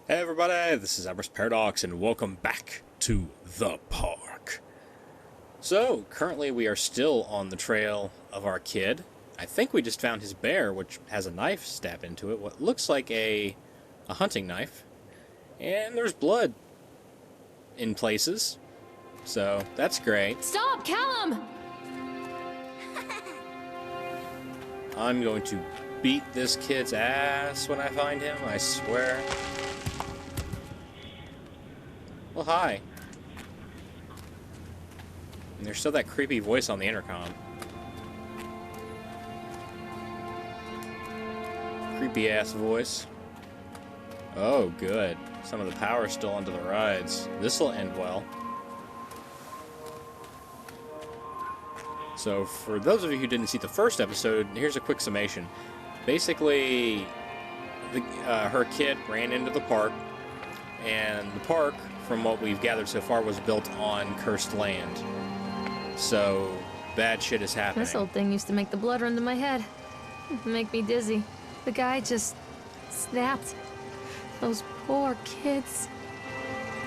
Hey everybody, this is Avaris Paradox and welcome back to the park. So, currently we are still on the trail of our kid. I think we just found his bear, which has a knife stabbed into it, what looks like a hunting knife. And there's blood in places, so that's great. Stop, Callum! I'm going to beat this kid's ass when I find him, I swear. Well, hi. And there's still that creepy voice on the intercom. Creepy ass voice. Oh, good. Some of the power's still onto the rides. This'll end well. So, for those of you who didn't see the first episode, here's a quick summation. Basically, her kid ran into the park, and the park, from what we've gathered so far, was built on cursed land. So, bad shit is happening. This old thing used to make the blood run to my head. Make me dizzy. The guy just snapped. Those poor kids.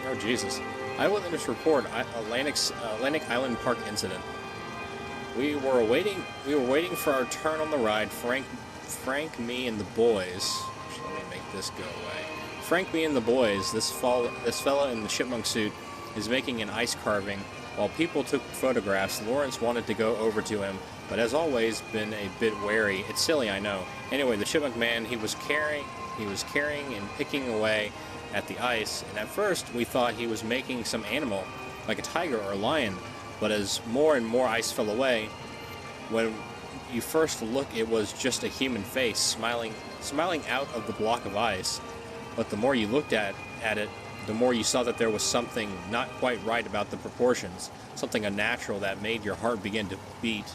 Oh, Jesus. Eyewitness report, Atlantic Island Park incident. We were waiting for our turn on the ride. Frank, me, and the boys. Actually, let me make this go away. Frank, me, and the boys. This fella in the chipmunk suit is making an ice carving. While people took photographs, Lawrence wanted to go over to him, but as always, been a bit wary. It's silly, I know. Anyway, the chipmunk man, he was carrying and picking away at the ice, and at first we thought he was making some animal, like a tiger or a lion. But as more and more ice fell away, when you first look, it was just a human face smiling out of the block of ice. But the more you looked at it, the more you saw that there was something not quite right about the proportions, something unnatural that made your heart begin to beat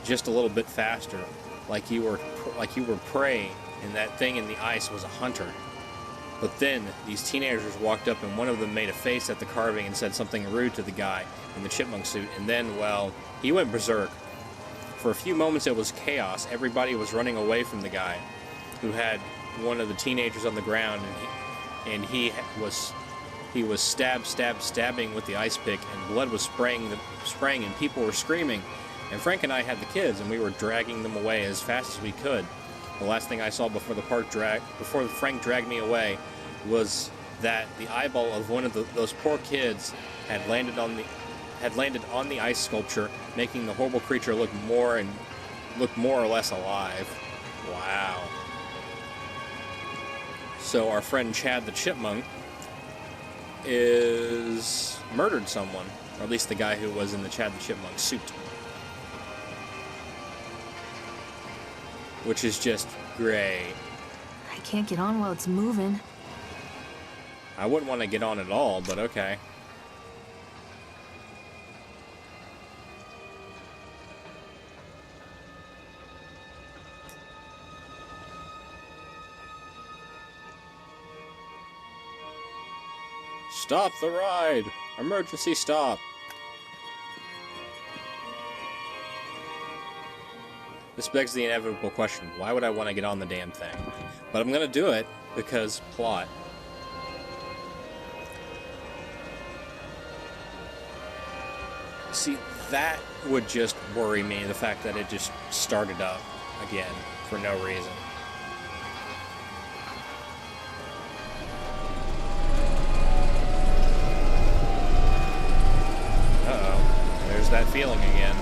just a little bit faster, like you were prey, and that thing in the ice was a hunter. But then these teenagers walked up, and one of them made a face at the carving and said something rude to the guy in the chipmunk suit, and then, well, he went berserk. For a few moments it was chaos. Everybody was running away from the guy who had one of the teenagers on the ground, and he was stabbing with the ice pick, and blood was spraying, and people were screaming. And Frank and I had the kids, and we were dragging them away as fast as we could. The last thing I saw before Frank dragged me away was that the eyeball of one of those poor kids had landed on the ice sculpture, making the horrible creature look more or less alive. Wow. So our friend Chad the Chipmunk is murdered someone, or at least the guy who was in the Chad the Chipmunk suit. Which is just great. I can't get on while it's moving. I wouldn't want to get on at all, but okay. Stop the ride! Emergency stop! This begs the inevitable question, why would I want to get on the damn thing? But I'm gonna do it because plot. See, that would just worry me, the fact that it just started up again for no reason. Uh-oh, there's that feeling again.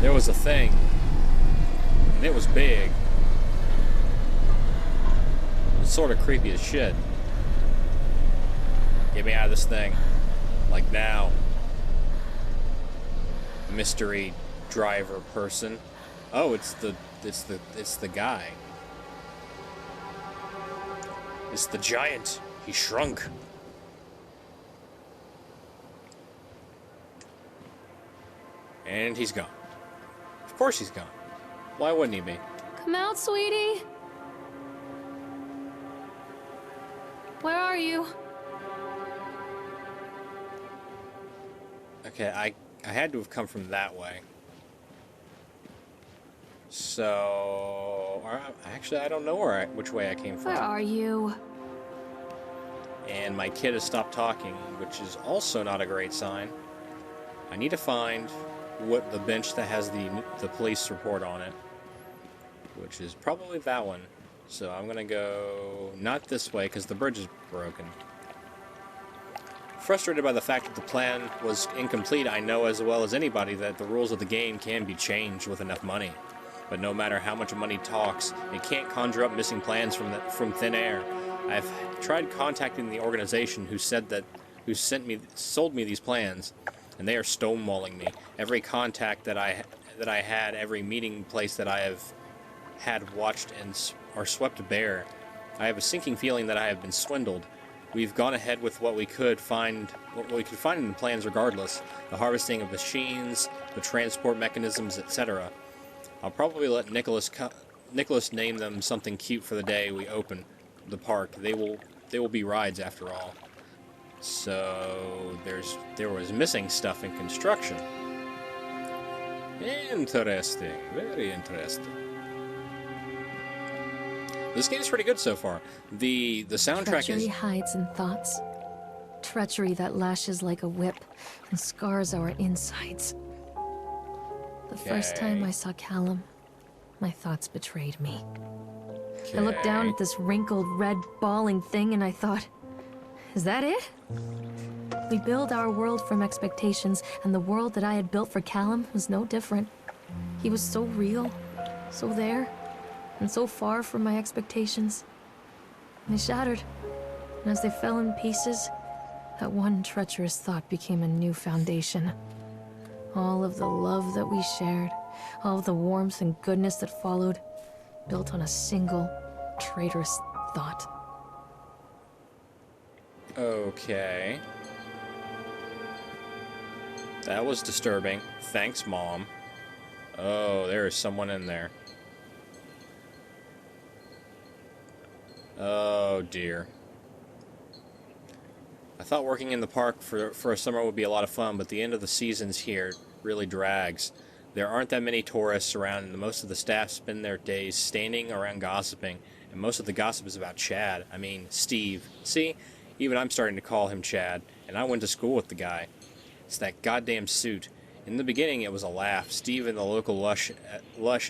There was a thing, and it was big. It's sort of creepy as shit. Get me out of this thing, like now. Mystery driver person. Oh, it's the guy. It's the giant. He shrunk. And he's gone. Of course he's gone. Why wouldn't he be? Come out, sweetie. Where are you? Okay, I had to have come from that way. So, actually, I don't know which way I came from. Where are you? And my kid has stopped talking, which is also not a great sign. I need to find what the bench that has the police report on it, which is probably that one. So I'm gonna go not this way because the bridge is broken. Frustrated by the fact that the plan was incomplete, I know as well as anybody that the rules of the game can be changed with enough money. But no matter how much money talks, it can't conjure up missing plans from thin air. I've tried contacting the organization who sold me these plans, and they are stonewalling me. Every contact that I had, every meeting place that I have had watched and are swept bare. I have a sinking feeling that I have been swindled. We've gone ahead with what we could find in the plans regardless. The harvesting of machines, the transport mechanisms, etc. I'll probably let Nicholas name them something cute for the day we open the park. They will be rides after all. So there was missing stuff in construction. Interesting, very interesting. This game's pretty good so far. The soundtrack Treachery is... hides in thoughts. Treachery that lashes like a whip and scars our insides. The first time I saw Callum, my thoughts betrayed me. I looked down at this wrinkled, red, bawling thing and I thought, is that it? We build our world from expectations, and the world that I had built for Callum was no different. He was so real, so there, and so far from my expectations. And they shattered, and as they fell in pieces, that one treacherous thought became a new foundation. All of the love that we shared, all of the warmth and goodness that followed, built on a single, traitorous thought. Okay. That was disturbing. Thanks, Mom. Oh, there is someone in there. Oh, dear. I thought working in the park for a summer would be a lot of fun, but the end of the seasons here really drags. There aren't that many tourists around, and most of the staff spend their days standing around gossiping, and most of the gossip is about Chad. I mean, Steve. See? Even I'm starting to call him Chad, and I went to school with the guy. It's that goddamn suit. In the beginning, it was a laugh. Steve in the local lush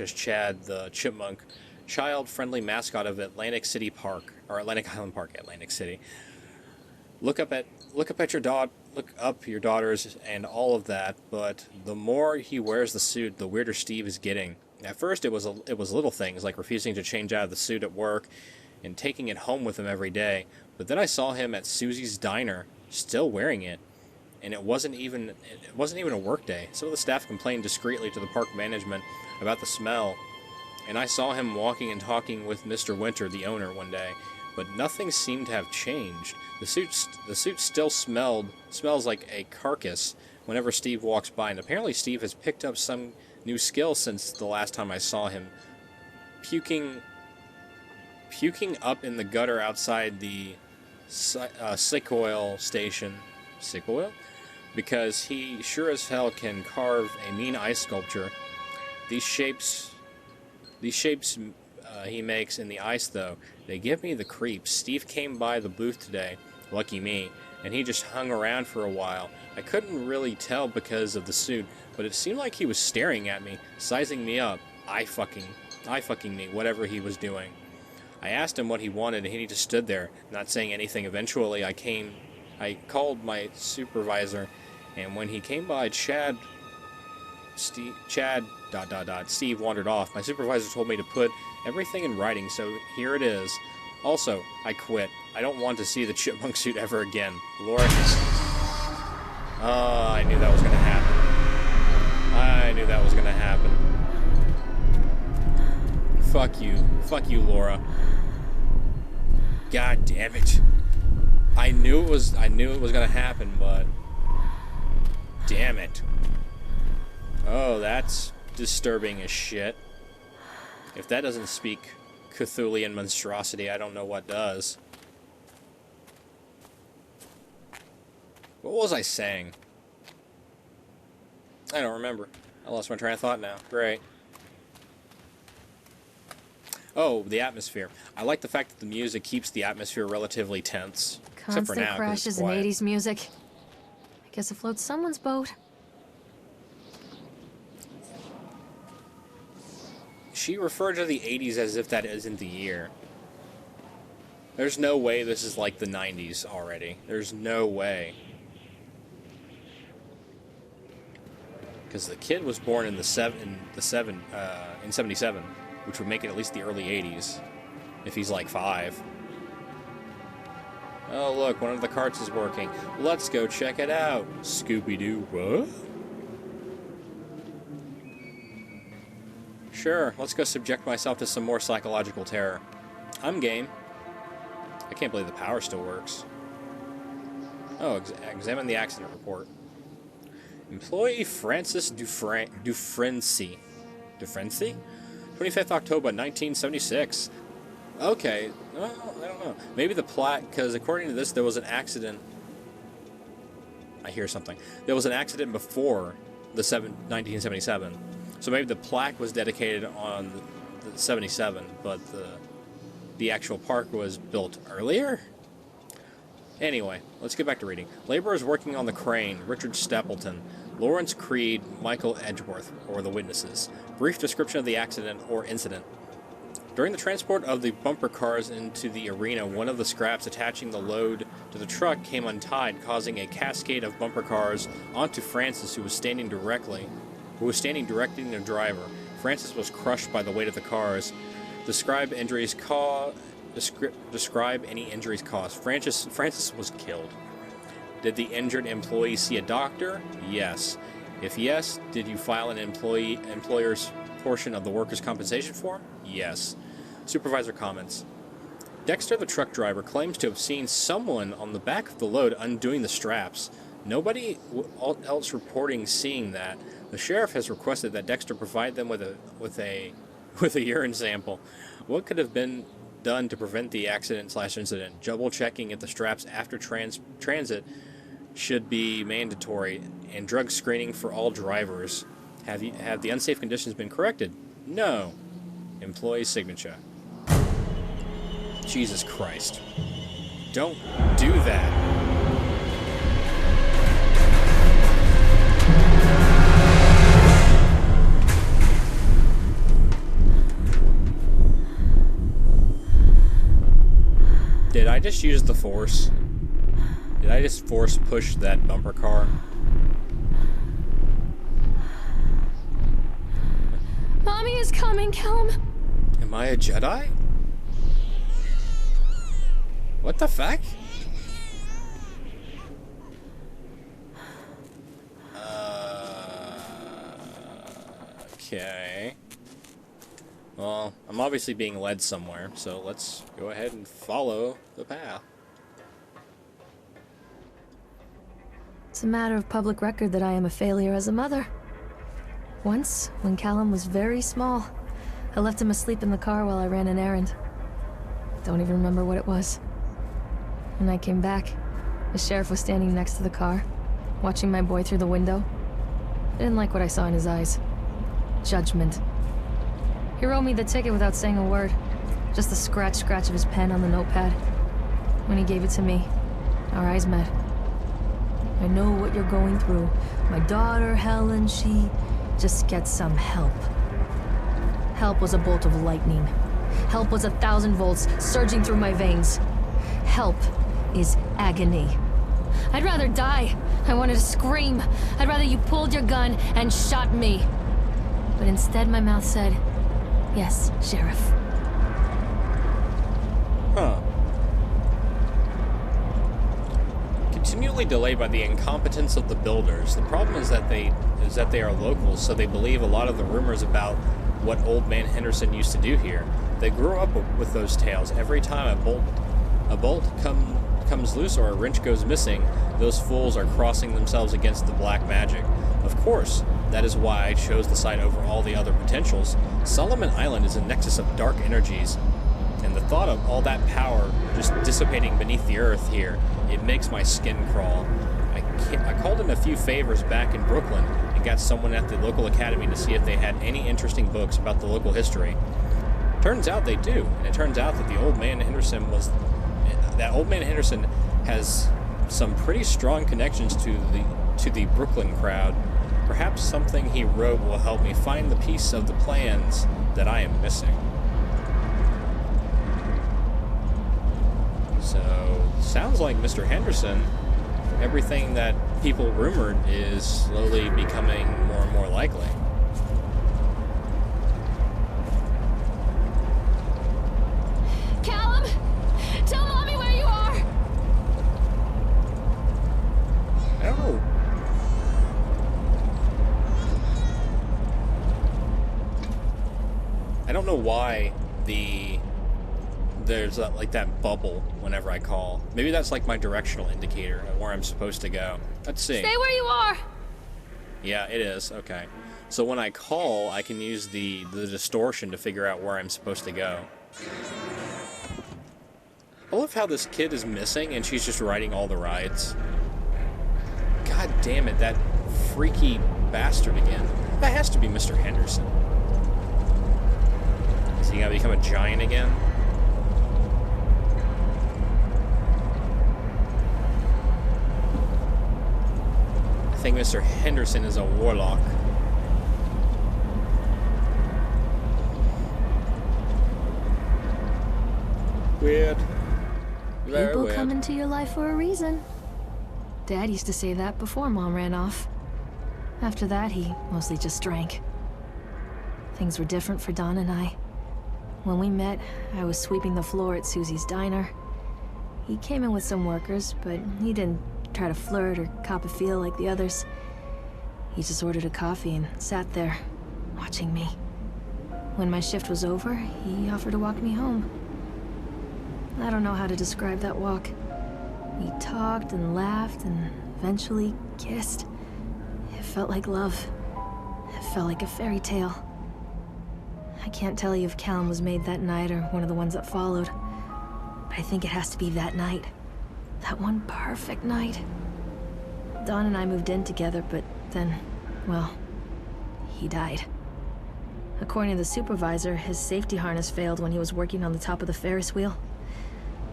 as Chad, the chipmunk, child-friendly mascot of Atlantic City Park, or Atlantic Island Park, Atlantic City. Look up your daughters and all of that, but the more he wears the suit, the weirder Steve is getting. At first, it was little things like refusing to change out of the suit at work and taking it home with him every day. But then I saw him at Susie's diner, still wearing it, and it wasn't even a work day. Some of the staff complained discreetly to the park management about the smell, and I saw him walking and talking with Mr. Winter, the owner, one day. But nothing seemed to have changed. The suit still smells like a carcass whenever Steve walks by, and apparently Steve has picked up some new skill since the last time I saw him. Puking up in the gutter outside the sick oil station. Sick oil? Because he sure as hell can carve a mean ice sculpture. These shapes he makes in the ice, though, they give me the creeps. Steve came by the booth today, lucky me, and he just hung around for a while. I couldn't really tell because of the suit, but it seemed like he was staring at me, sizing me up, eye fucking me, whatever he was doing. I asked him what he wanted, and he just stood there, not saying anything. Eventually, I called my supervisor, and when he came by, Steve wandered off. My supervisor told me to put everything in writing, so here it is. Also, I quit. I don't want to see the chipmunk suit ever again. Laura... I knew that was going to happen. Fuck you, Laura. God damn it. I knew it was going to happen, but damn it. Oh, that's disturbing as shit. If that doesn't speak Cthulian monstrosity, I don't know what does. What was I saying? I don't remember. I lost my train of thought now. Great. Oh, the atmosphere. I like the fact that the music keeps the atmosphere relatively tense. Except for Constant now, 'cause it's crashes and quiet. 80s music. I guess it floats someone's boat. She referred to the 80s as if that isn't the year. There's no way this is like the 90s already. There's no way. Because the kid was born in in 77, which would make it at least the early 80s, if he's like 5. Oh look, one of the carts is working. Let's go check it out. Scooby-Doo, what? Sure, let's go subject myself to some more psychological terror. I'm game. I can't believe the power still works. Oh, examine the accident report. Employee Francis Dufresne. 25th October 1976. Okay, well, I don't know. Maybe the plaque, because according to this, there was an accident. I hear something. There was an accident before the 1977. So maybe the plaque was dedicated on the 77, but the actual park was built earlier? Anyway, let's get back to reading. Laborers working on the crane, Richard Stapleton, Lawrence Creed, Michael Edgeworth, or the witnesses. Brief description of the accident or incident. During the transport of the bumper cars into the arena, one of the scraps attaching the load to the truck came untied, causing a cascade of bumper cars onto Francis, who was standing directing the driver. Francis was crushed by the weight of the cars. Describe any injuries caused. Francis was killed. Did the injured employee see a doctor? Yes. If yes, did you file an employer's portion of the workers' compensation form? Yes. Supervisor comments. Dexter, the truck driver, claims to have seen someone on the back of the load undoing the straps. Nobody else reporting seeing that. The sheriff has requested that Dexter provide them with a urine sample. What could have been done to prevent the accident/incident? Double checking if the straps after transit should be mandatory, and drug screening for all drivers. Have the unsafe conditions been corrected? No. Employee's signature. Jesus Christ. Don't do that. Did I just use the force? Did I just force push that bumper car? Mommy is coming, Callum. Am I a Jedi? What the fuck? Okay. Well, I'm obviously being led somewhere, so let's go ahead and follow the path. It's a matter of public record that I am a failure as a mother. Once, when Callum was very small, I left him asleep in the car while I ran an errand. Don't even remember what it was. When I came back, the sheriff was standing next to the car, watching my boy through the window. I didn't like what I saw in his eyes. Judgment. He wrote me the ticket without saying a word. Just the scratch of his pen on the notepad. When he gave it to me, our eyes met. I know what you're going through. My daughter, Helen, she just gets some help. Help was a bolt of lightning. Help was 1,000 volts surging through my veins. Help is agony. I'd rather die. I wanted to scream. I'd rather you pulled your gun and shot me. But instead my mouth said, yes, Sheriff. Huh. Continually delayed by the incompetence of the builders. The problem is that they are locals, so they believe a lot of the rumors about what Old Man Henderson used to do here. They grew up with those tales. Every time a bolt comes loose or a wrench goes missing, those fools are crossing themselves against the black magic. Of course, That is why I chose the site over all the other potentials. Solomon Island is a nexus of dark energies, and the thought of all that power just dissipating beneath the earth here, it makes my skin crawl. I called in a few favors back in Brooklyn and got someone at the local academy to see if they had any interesting books about the local history. Turns out they do, and it turns out that Old Man Henderson has some pretty strong connections to the Brooklyn crowd. Perhaps something he wrote will help me find the piece of the plans that I am missing. So, sounds like Mr. Henderson, everything that people rumored is slowly becoming more and more likely. Callum! Tell Mommy where you are! I don't know. I don't know why there's like that bubble whenever I call. Maybe that's like my directional indicator of where I'm supposed to go. Let's see. Stay where you are! Yeah, it is. Okay. So when I call, I can use the distortion to figure out where I'm supposed to go. I love how this kid is missing and she's just riding all the rides. God damn it, that freaky bastard again. That has to be Mr. Henderson. Is he gonna become a giant again? I think Mr. Henderson is a warlock. Weird. Very People weird. come into your life for a reason. Dad used to say that before Mom ran off. After that, he mostly just drank. Things were different for Don and I. When we met, I was sweeping the floor at Susie's diner. He came in with some workers, but he didn't try to flirt or cop a feel like the others. He just ordered a coffee and sat there, watching me. When my shift was over, he offered to walk me home. I don't know how to describe that walk. We talked and laughed and eventually kissed. It felt like love. It felt like a fairy tale. I can't tell you if Callum was made that night or one of the ones that followed, but I think it has to be that night. That one perfect night. Dawn and I moved in together, but then, well, he died. According to the supervisor, his safety harness failed when he was working on the top of the Ferris wheel.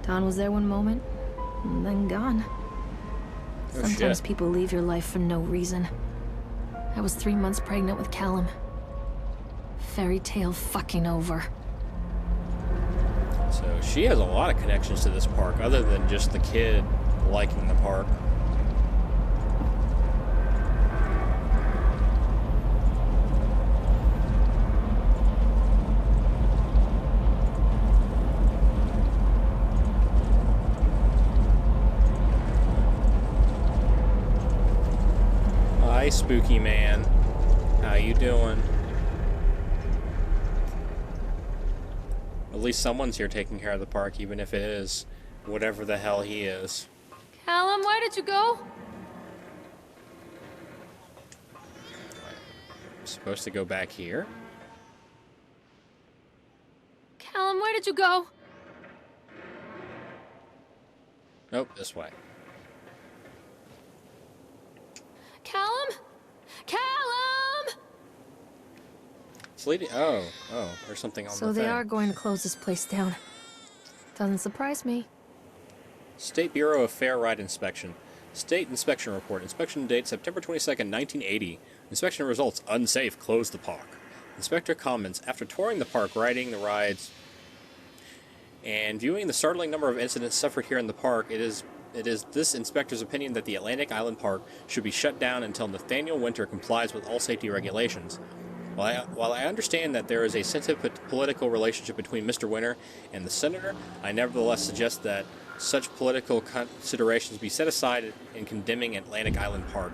Dawn was there one moment, and then gone. Oh, Sometimes shit. people leave your life for no reason. I was 3 months pregnant with Callum. Fairy tale fucking over. So she has a lot of connections to this park, other than just the kid liking the park. Hi, spooky man. How you doing? At least someone's here taking care of the park, even if it is whatever the hell he is. Callum, where did you go? I'm supposed to go back here? Callum, where did you go? Nope, this way. Callum? Callum! It's leading. Oh, there's something on So the they thing. are going to close this place down. Doesn't surprise me. State Bureau of Fair Ride Inspection. State Inspection Report. Inspection date September 22nd, 1980. Inspection results unsafe. Close the park. Inspector comments. After touring the park, riding the rides, and viewing the startling number of incidents suffered here in the park, it is this inspector's opinion that the Atlantic Island Park should be shut down until Nathaniel Winter complies with all safety regulations. While I understand that there is a sensitive political relationship between Mr. Winter and the senator, I nevertheless suggest that such political considerations be set aside in condemning Atlantic Island Park.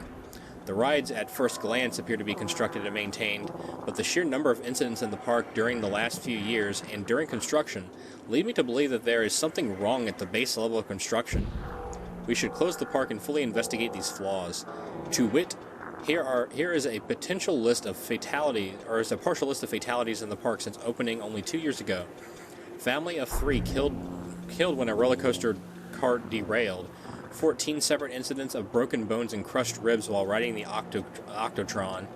The rides at first glance appear to be constructed and maintained, but the sheer number of incidents in the park during the last few years and during construction lead me to believe that there is something wrong at the base level of construction. We should close the park and fully investigate these flaws. To wit, Here is a potential list of fatalities, or is a partial list of fatalities in the park since opening only 2 years ago. Family of 3 killed when a roller coaster cart derailed. 14 separate incidents of broken bones and crushed ribs while riding the Octotron.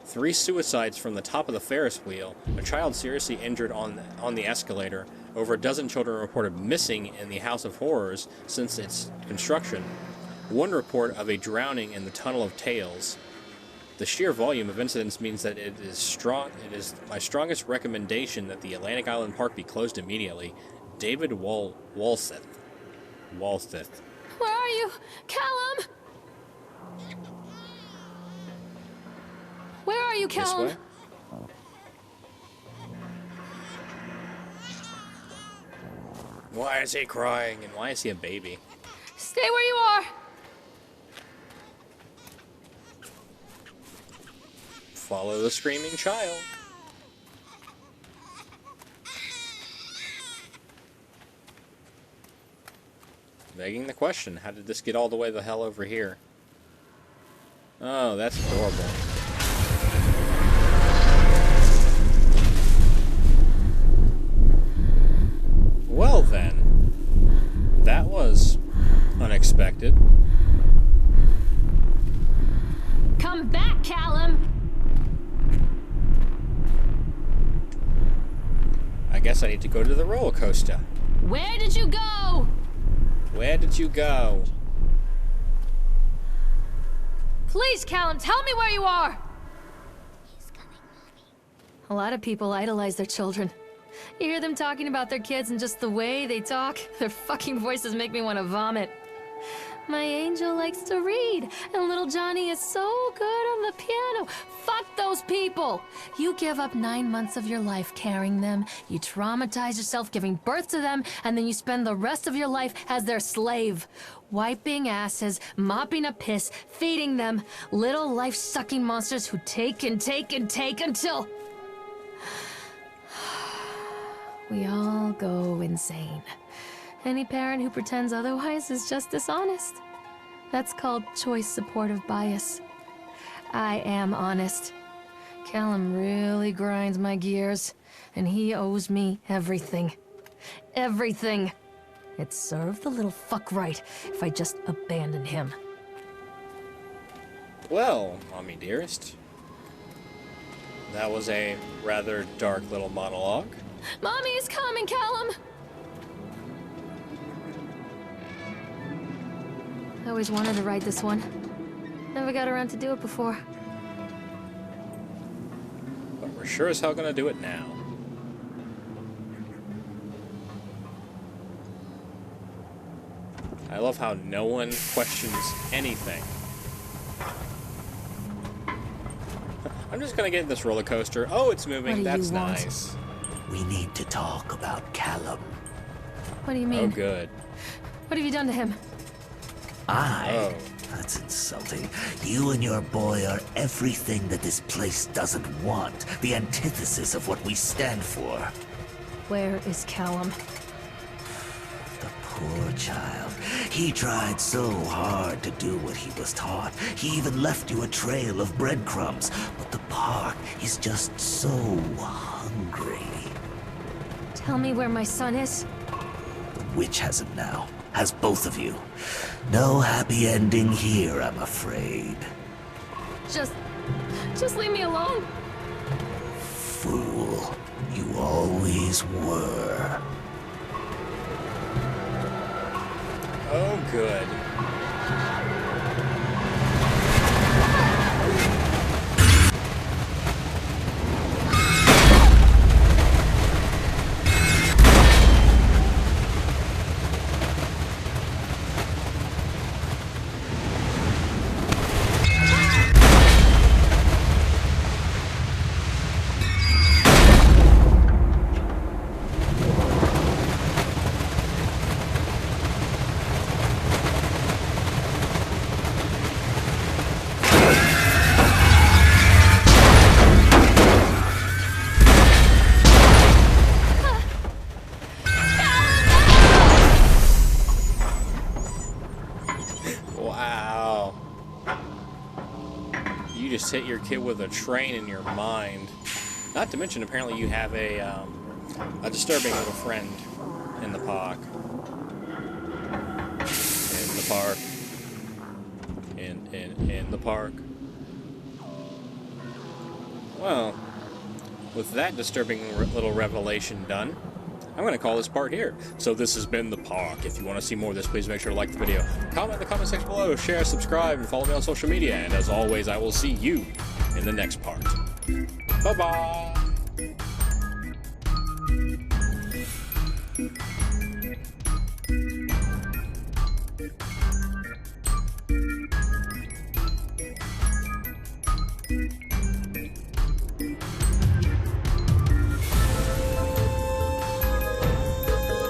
3 suicides from the top of the Ferris wheel. A child seriously injured on the escalator. Over a dozen children reported missing in the House of Horrors since its construction. 1 report of a drowning in the Tunnel of Tales. The sheer volume of incidents means that it is my strongest recommendation that the Atlantic Island Park be closed immediately. David Walseth. Where are you? Callum! Where are you, Callum? This way? Why is he crying, and why is he a baby? Stay where you are! Follow the screaming child. Begging the question, how did this get all the way the hell over here? Oh, that's adorable. Well then, that was unexpected. Come back, Callum! I guess I need to go to the roller coaster. Where did you go? Where did you go? Please, Callum, tell me where you are! He's coming, Mommy. A lot of people idolize their children. You hear them talking about their kids and just the way they talk, their fucking voices make me want to vomit. My angel likes to read, and little Johnny is so good on the piano. Fuck those people! You give up 9 months of your life carrying them, you traumatize yourself giving birth to them, and then you spend the rest of your life as their slave. Wiping asses, mopping up piss, feeding them. Little life-sucking monsters who take and take and take until... we all go insane. Any parent who pretends otherwise is just dishonest. That's called choice supportive bias. I am honest. Callum really grinds my gears, and he owes me everything. Everything. It'd serve the little fuck right if I just abandoned him. Well, Mommy dearest, that was a rather dark little monologue. Mommy is coming, Callum! I always wanted to ride this one. Never got around to do it before. But we're sure as hell gonna do it now. I love how no one questions anything. I'm just gonna get in this roller coaster. Oh, it's moving. That's nice. We need to talk about Callum. What do you mean? Oh, good. What have you done to him? Oh. That's insulting. You and your boy are everything that this place doesn't want. The antithesis of what we stand for. Where is Callum? The poor child. He tried so hard to do what he was taught. He even left you a trail of breadcrumbs. But the park is just so hungry. Tell me where my son is. The witch has him now. Has both of you. No happy ending here, I'm afraid. Just leave me alone. Fool. You always were. Oh, good. hit your kid with a train in your mind. Not to mention, apparently you have a disturbing little friend in the park. In the park. In the park. Well, with that disturbing little revelation done, I'm going to call this part here. So this has been The Park. If you want to see more of this, please make sure to like the video, comment in the comment section below, share, subscribe, and follow me on social media. And as always, I will see you in the next part. Bye-bye!